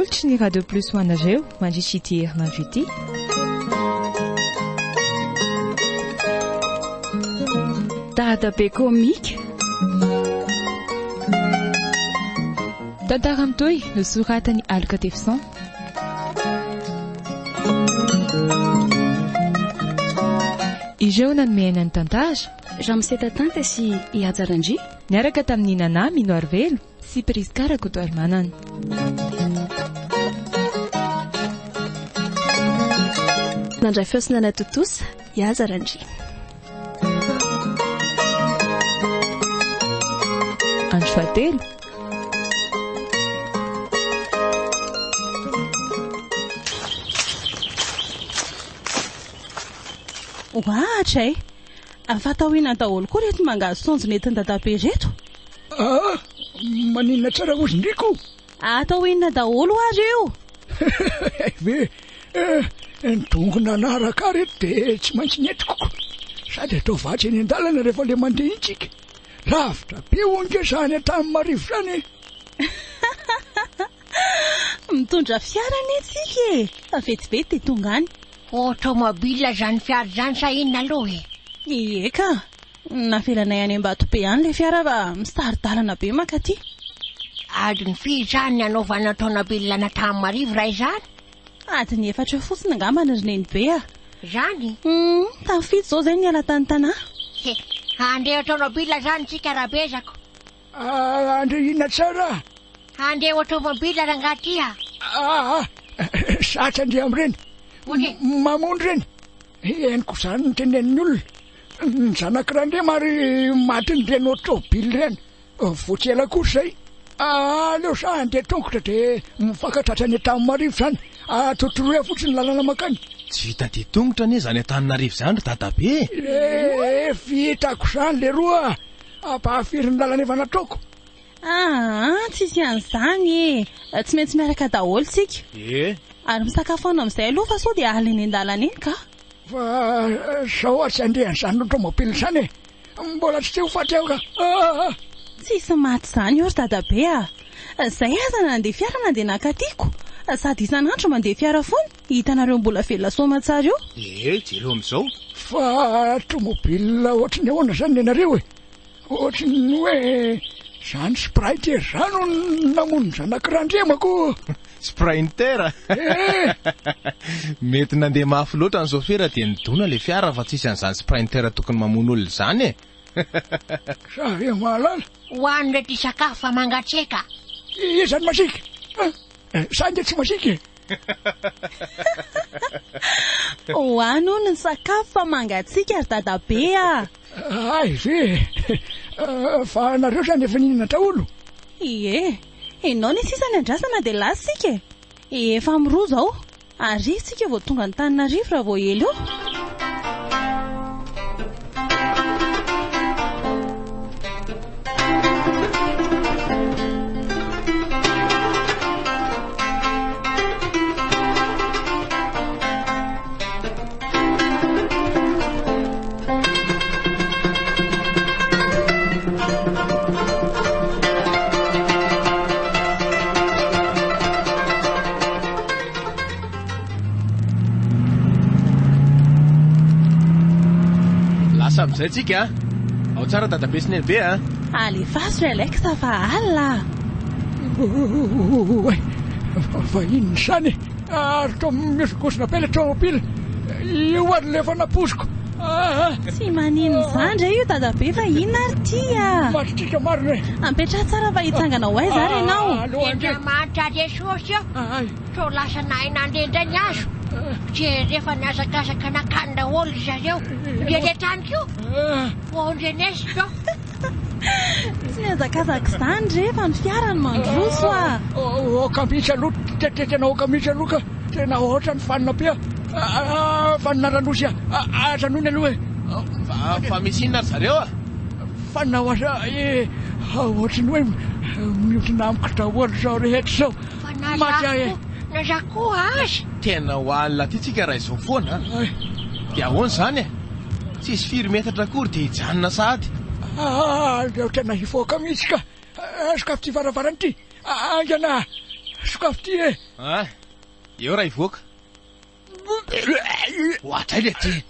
Manolotry ny Radio Plus ho anareo mandritra ity herinandro ity. Dadabe komika. Tantara mitohy nosoratany Aloka Tefson. Ireo nanomehana ny tantara Jamseta Tanta sy Ihajarandry niaraka tamin'ny Nana Mino Arvelo sy Priskara Kotoarmanana. Nandray feosinana totosa Ihajarandry. Andro fahatelo ohatra afatahoina daholo koa reto mangazo sonjo netiny dadabe reto. Maninona tsara ozindriko Atahoina daholo azy io. ve tongona naraka reto dia tsy maintsy netiko sady atao vatsy eny an-dalana rehefa le mandeha intsika lavitra be onge zany atamin'ny marivo zany. Mitondra fiara netsika fa vetivety dia tonga any. Automobile zany fiara zany sa inona aloha Eka navelanay any Ambatobe any le fiara fa misary-dalana be makaty. adiny firy zany anaovana automobile na tamin'ny marivo ray zany Adiny 4 fotsiny angambany ry Nenibe zany tamin'ny fito zao zay niala tany tanà. andeha automobile zany tsika rabezako Andre inona tsara andeha automobile rangatya satsa andre amin'ireny mamondry reny eniko zany ny tenen'ny olona ny zanak'irandre mary matiny automobile reny votsy ela kory zay aleo sa andeha tongotra dia mifankatratra any tamin'ny marivo zany totoroa fotsiny lalana makany. Tsy vita dia tongotra anie zany Antananarivo zany ry dadabe. Vitako zany le roa ampahafiry ny lalana efa nataoko. Tsisy an'izany tsy maintsy miaraka daholo tsika. Ary misakafo ana amin'izay aloha fa sao dia ala eny an-dalana eny ka. Fa sao tsy andehan'izany automobile zany mbola tsy ho faty aho ka. Tsisy maty zany io ry dadabe zay aza nandeha fiara nandeha nakatiako sady isan'andro mandeha fiara foana hitanareo mbola velona soma tsara io. Jereo amin'izao fa automobile ohatry ny ahoana zany ianareo ohatry ny hoe zany Sprite zany namono zanak'irandremako. Sprinter. Mety nandeha mafy loatra ny chauffeur dia nidona le fiara fa tsisy an'izany Sprinter tokony mamono olona zany Savy mahalala hoany reto sakafo fa mangatseka izany masika sady tsy masika hoany hono ny sakafo fa mangatsika ry dadabe ay ve fa nareo zany efa ninana daholo. Ianao ny sisany andrasana dia lasika efa amin'roa zao ary tsika vao tonga Antananarivo raha vao ela eo. Amin'izay tsika ao tsara dadabe sy Nenibe alefaso ry Alexa fa alina. Fa inona zany ary to miosokosona be le automobile io ary le efa napoziko. Tsy manino zany re io dadabe fa inona ary tia matrika marina ampetra tsara fa hitsangana ho aiza ary ianao. Andriamanitra Jesosy to lasa nahay nandeha indray ny azo rehefa niazakazaka nakany daholo zareo ndeletanyko ondrenesi to tsy niazakazaka izany rehefa ny fiarany mandroso okamitsy aloha tena okamitsy aloha ka tena ohatra ny fanina be fanina ranosy azanony aloha fa misy inona ry zareo fanina oasa ohatry ny hoe mihodina amiko daholo zao rehetra zao nazako azy tena ho alina ty tsika raha izao foana dia ahoana zany tsisy firy metatra akory dia hijanona sady tena hifoaka mihitsy ka sakafo ty varavarany ty angana Sakafo ty e. Eo raha ivoaka. Ohatray le ty.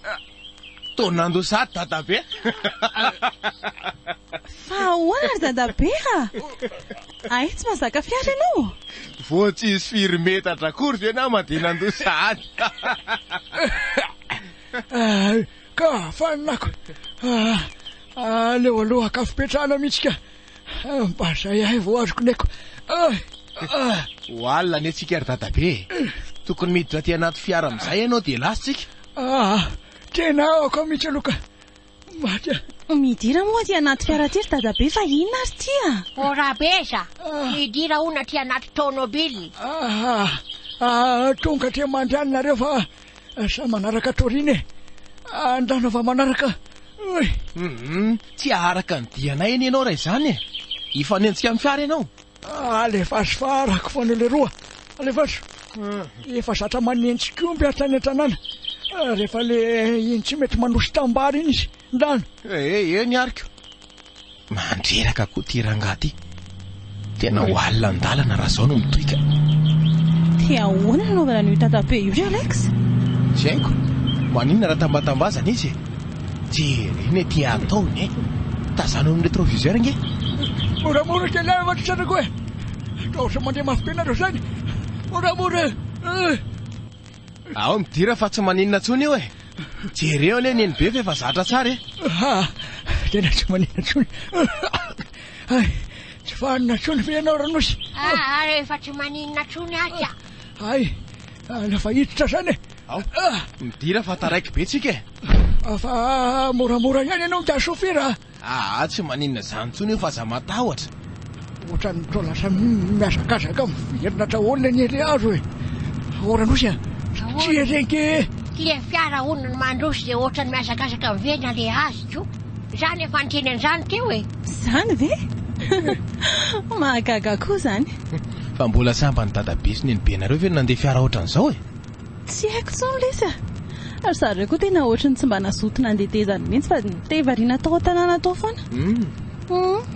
Tonando sady dadabe. Fa ahoana ry dadabe Ay, tsy mazaka fiara ianao. Vao tsisy firy metatra akory ve na mandeha nando sady. Ka fanako. Aleo aloha akafipetrahana mihitsy ka. Mba zay ahy vao azoko neko. Hoalina anie tsika ry dadabe. Tokony miditra aty anaty fiara amin'izay ianao dia lasitsika. Tena aoko mihitsy aloha ka. Midira moa aty anaty fiara ty ry dadabe fa inona ary tya? Rabeza, midira ona aty anaty tômôbily. Tonga ty mandrianina reo fa sa manaraka toriny e. Andana fa manaraka. Tsy aharaka ny dianay eny ianao raha izany e. Ifanenjika amin'ny fiara ianao. Alefaso farako foana le roa. Alefaso. Efa zatra manenjika omby atrany an-tanàna. Rehefa le iny tsy mety manosy tambary iny izy. Ndano. Eny ariko. Mandreraka koa ty rangahy ty. Tena hoalina an-dalana raha zao no mitoika. Ty ahoana nanaovana an'io dadabe io ry Alex? Tsy haiko. Maninona raha tambatambazana izy e. Jereny ty ataony e. Tazana amin'ny rétroviseur nge. Moramora kely ahy vatritsarako e. Taotra mandeha mafy be nareo zany. Moramora. Ao midira fa tsy maninona tsony io e. Jereo ane neny be fa efa zatra tsara e. Tena tsy maninona tsony. Tsy fanina tsony fe ianao Ranosy. Efa tsy maninona tsony aza. Ay, lafa hiditra zany e. Ao, midira fa taraiky be tsika e. Fa moramora ihany ianao ta chauffeur. Tsy maninona zany tsony io fa za matahotra. Ohatrany to lasa miazakazaka mierinatra olona ny ele azo e. Ranosy tsy erenke. Le fiara onona mandroso dia ohatrany miazakazaka mivena le azy tso. Zany efa niteny an'izany teo e. Zany ve? Mahagaga koa zany. Fa mbola samba ny dadabe sy neny benareo ve nandeha fiara ohatran'izao e. Tsy haiko tsony lesa. Ary zareo koa tena ohatrany tsy mba nazoto nandetezany mihitsy fa nitevariana tao an-tanàna tao foana.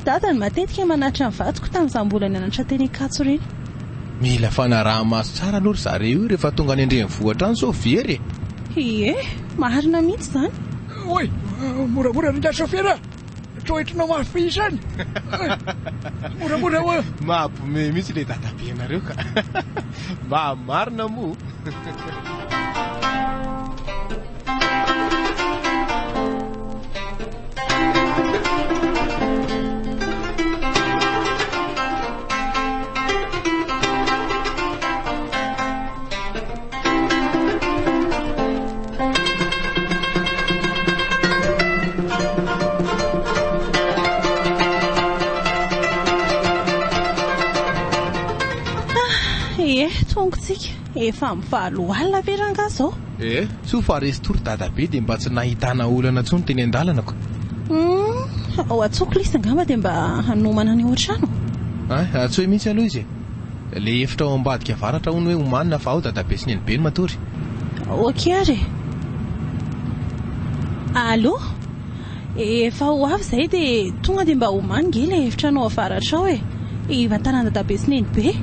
Dadany matetika manatra ny vatiko tamin'izaho mbola nianatra teny Ikatso reny. Mila fanaraha-maso tsara aloha ry zareo io rehefa tonga any an-drenivohitra any sao very e. Marina mihitsy zany. Oy, moramora ringa chauffeur. Toetrinao mafy izany. Moramora oa. Mampome mihitsy le dadabe nareo ka. Mba marina moa. Tongotsika efa mivalo alina ve rangahy zao? Tsy ho faresy tory dadabe dia mba tsy nahitana olana tsony teny an-dalana ko. Ao atsoko lisa angamba dia mba hanomana ny ohatrano. Atsoe mihitsy aloha izy e. Le efitra ao ambadika varatra hono hoe homanina fa ao dadabe sy neny be ny matory. Ok ary. Allo? Efa ho avy izay dia tonga dia mba homany nge le efitra anao avaratra ao e. Ivantanana dadabe sy neny be.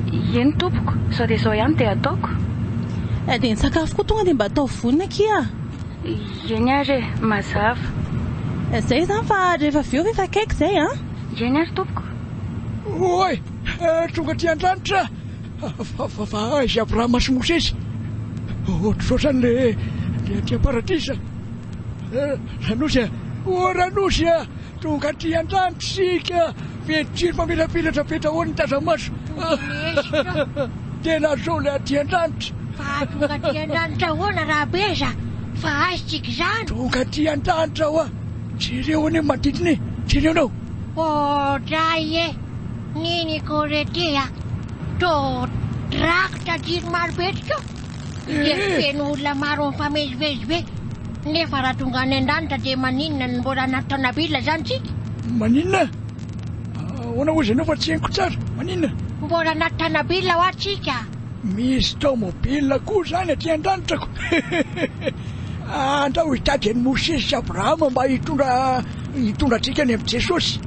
Eny tompoko, sao dia izao ihany dia ataoko. Dia ny sakafo koa tonga dia mba atao vonona kia. Eny ary mazava. Izay zany fa rehefa avy eo efa akaiky izay Eny ary tompoko. Oy, tonga ty an-danitra. Fa aizy Abrahama sy Mosesy. Ohatr'ohatrany le aty paradisa. Ranosy Ranosy tonga ty an-danitra sika. Vetsiry mamelapilatra be daholo ny tazamaso. Tena zao le aty an-danitra. Fa tonga ty an-danitra hoana Rabeza. Fa aizitsika izany. Tonga ty an-danitra hoa. Jereo ane madidiny e. Jereo nao. Dray e. Nini koretea. To drakitra jiro maro betrika. Dia feno olona maro mifamezivezy be. Nefa raha tonga any an-danitra dia maninona ny mbola anaty tanabila zany tsika. Maninona? Ahoana hozy ianao fa tsy henoko tsara. Maninona? Mbola anaty tanabila ho atsika. Misy tômôbila koa zany aty an-danitrako. Andao hitady any Mosesy sy Abrahama mba hitondra antsika any amin'ny Jesosy.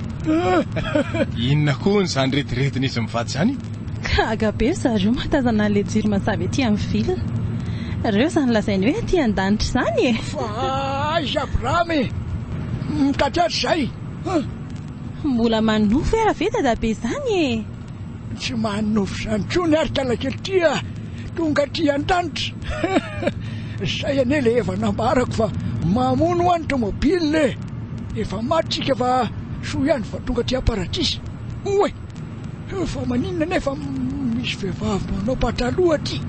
Inona koa ny zany retiretina izy mivady zany? Gaga be zareo matazana le jiro mazava ety amin'ny vila. Ireo izany lazainy hoe ety an-danitra izany e. Fa aiza Abrahamy mitatratra izay. Mbola manofo era ve dadabe izany e. Tsy manofo izany intsony ary talakely tia tonga aty an-danitra. Izay anie le efa nambarako fa mamono ho an'ny tomobile efa matsika fa soa ihany fa tonga aty aparatisa. Oe fa maninona nefa misy vehivavy manao pataloha aty.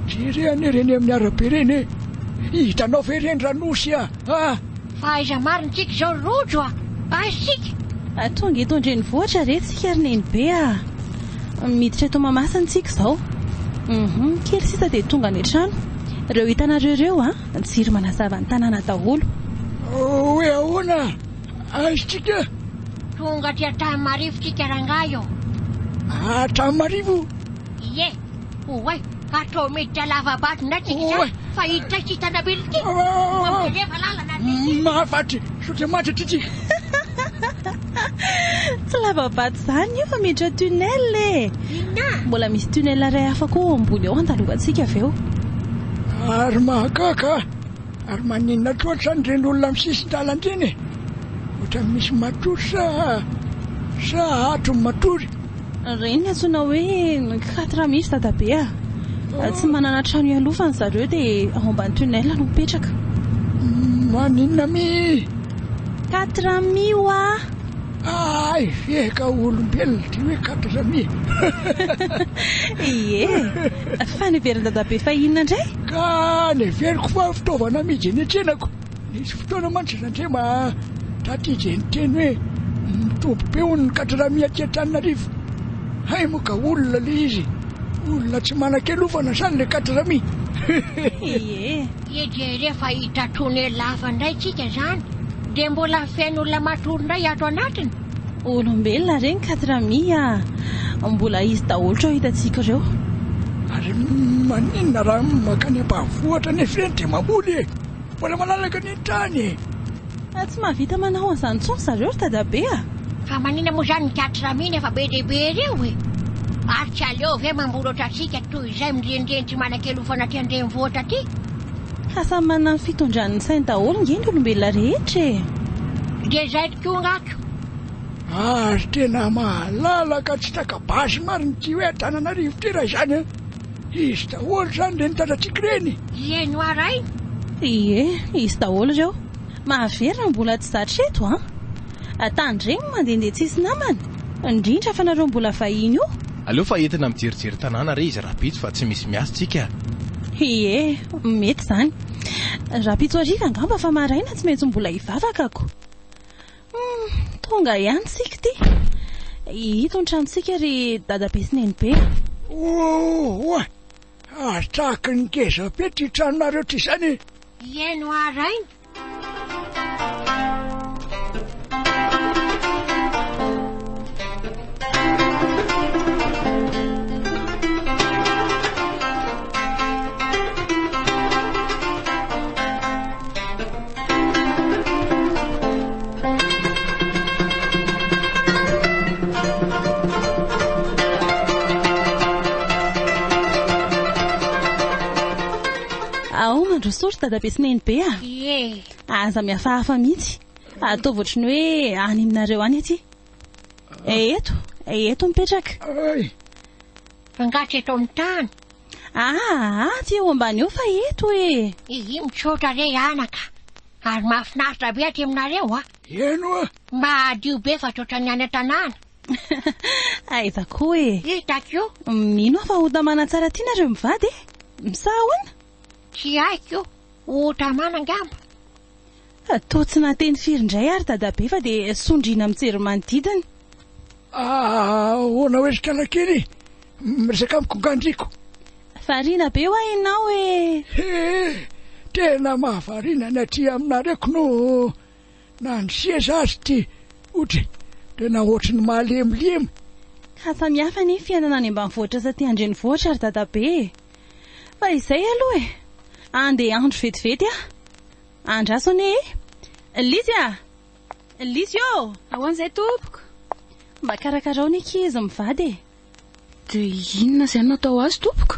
Jere anie reny amin'ny arabe reny hitanao ve reny ranosy fa aiza marintsika izao rojo asika. Tonga eto an-drenivohitra re tsika ary neny be miditra eto Mahamasina tsika izao. Kely sisa dia tonga any an-trano. Ireo hitanareo ireo jiro manazava ny tanàna daholo. Hoe ahoana aizitsika? Tonga aty Antananarivo tsika rangahy. Antananarivo? Ie, oe ka atao miditra lavabato natsika izany fa hiditra sy hitanabily ity. Rehefa lalana mahafatry sotra matra tsitsika. Tsy lavabato izany io fa miditra tunnel e. Mbola misy tunnel iray hafa koa ambony ao andalovatsika avy eo. Ary mahakaka ary maninona toatra ireny olona amin'ny sisin-dalana ohatra misy matory sa atony matory. Reny antsoina hoe 4 misy dadabe tsy manana trano ialofany zareo dia ao ambany tunnel no mipetraka. Maninona 4 mio Ai veka olombelona ty hoe 4 mio. Ie fa neveriny dadabe fa inona indray? Ka neveriko fa fitaovana amidy eny an-tsenako. Nisy fotoana mantsy zandrema taty ijeniteny hoe mitombo be hono ny 4 mio aty Antananarivo. Hay moa ka olona le izy. Olona tsy manan-kelofana izany le 4 mio. Ie jere fa hita tunnel lava indray tsika izany. Dia mbola feno olona matory indray ato anatiny. Olombelona reny 4 mio mbola izy daholo trao hitantsika ireo. Ary maninona raha makany ambanivohitra nefa ireny dia mamoly mbola malalaka ny tany. Tsy mahavita manao an'izany intsony zareo dadabe fa maninona moa izany ny 4 mio nefa be dia be ireo ary tsy aleo ve mambolatra antsika toy izay mirenireny tsy manan-kelofana aty an-drenivohitra aty. Samy manana ny fitondran'ny sainy daholo ngeny olombelona rehetra dia izay tokoa ngako. Ary tena mahalalaka tsy takabasy mariny ty hoe Antananarivo ty raha izany izy daholo izany reny tanantsika reny. Ieno aray. Ie izy daholo ireo mahaverina mbola tsy zatra eto tandregny mandehandeha tsisy namana indrindra fa nareo mbola vahiny io. Aleo fa entina mijerijery tanàna re izy rapitso fa tsy misy miasa tsika. Ie mety izany. Rapitso ariva angamba fa maraina tsy maintsy mbola hivavaka ako. Tonga ihany tsika ty. Hito ny tranontsika ry dadabe sy nenibe. Atsaky ny keza be ty tranonareo ty izany. Ieno arainy. Ao mandrosotra dadabe sy nenibe Ie. Aza mihafahafa mihitsy. Atao ohatry ny hoe any aminareo any aty. Eto mipetraka. Fangatry eto amin'ny tany. Ty eo ambany eo fa eto mitsotra re anaka. Ary mahafinaritra be aty aminareo Eno madio be fa tsotra ny any an-tanàna. Aiza koa hitako. Mino fa hodamana tsara ty nareo mivady misahoana. Tsy haiko ohatra manangamba. Atao tsy nateny firy indray ary dadabe fa dia sondriana mijery manodidina. Ahoana hoe sikalakely miresaka amiko ngandriko. Variana be hoa ianao tena mahavariana ny aty aminareko no nandrisieza azy ty ohatra tena ohatry ny mahalemilemy. Ka samihafa ny fiainana any ambanivohitra sa ty an-drenivohitra ary dadabe. Fa izay aloha andeha andro vetivety andraso ane Lisy ahoana izay tompoko? Mba karakarao ny ankizy mivady Dia inona izay natao azy tompoko?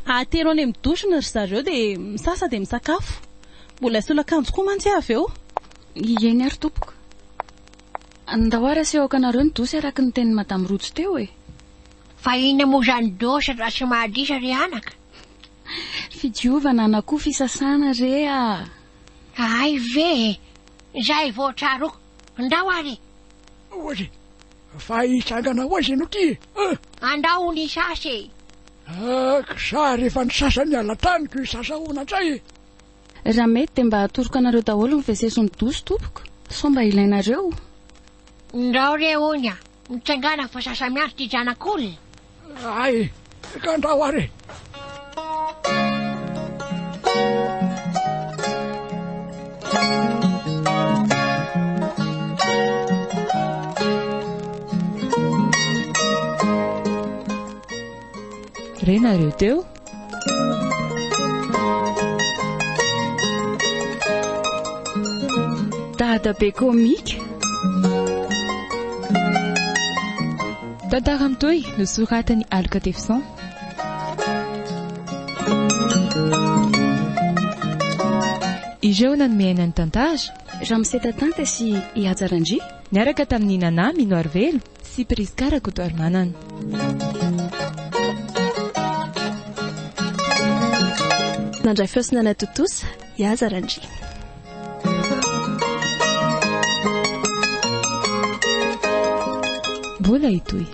Atero any amin'ny dosina ry zareo dia misasa dia misakafo. Mbola solakanjo koa mantsy avy eo. Eny ary tompoko. Andao ary aseho akanareo ny dosy araka ny teny Madame Rojo teo e. Fa inona moa izany dosy raha tsy mahadisa ry anaka? Fidiovana na koa fisasana re a. Ay ve, izay vao tsaroko. Andao ary. Ozy, fa hitsangana hoazy no ty. Andao ny sasy. Sa rehefa ny sasany ala-taniko isasa honan-tsay. Raha mety dia mba hatoroko anareo daholo ny fesesony dosy tompoko. Sao mba ilainareo. Ndao re onya, mitsangana fa sasa miandry ty janak'olona. Ay, ka andao ary. Renareo teo? Dadabe komika. Tantara mitoy nosoratany Alka Tefson. Ireo nanomeana ny tantara Ramoseta Tanta sy Ihajarandry niaraka tamin'ny Nana Mino Arvelo sy Priska Rakotoarmanana. Nandray feosina na totosa Ihajarandry. Mbola itoy.